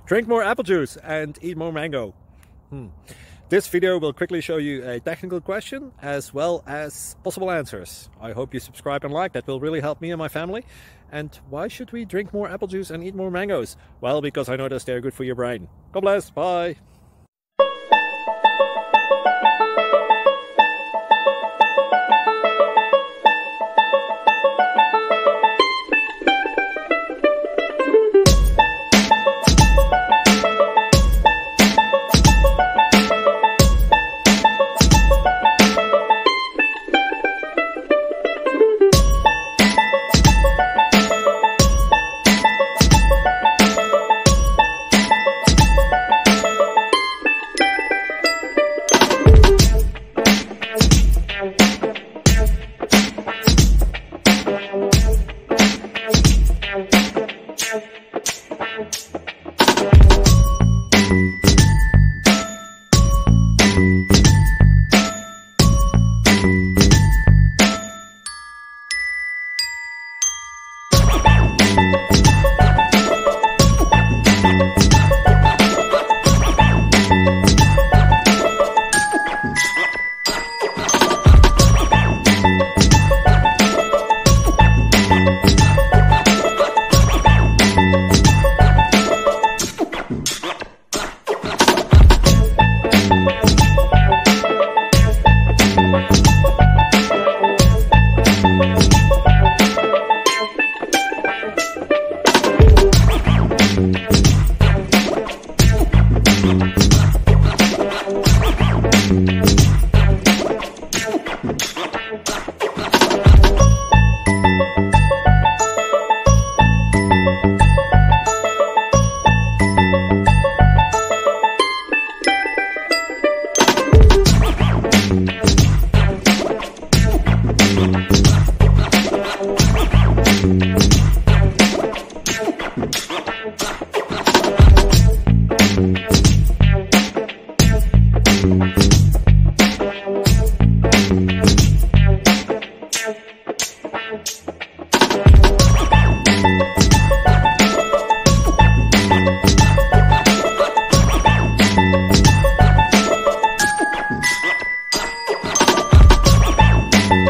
Drink more apple juice and eat more mango. This video will quickly show you a technical question as well as possible answers. I hope you subscribe and like, that will really help me and my family. And why should we drink more apple juice and eat more mangoes? Well, because I noticed they're good for your brain. God bless, bye!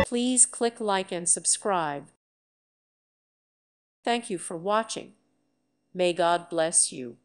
Please click like and subscribe. Thank you for watching. May God bless you.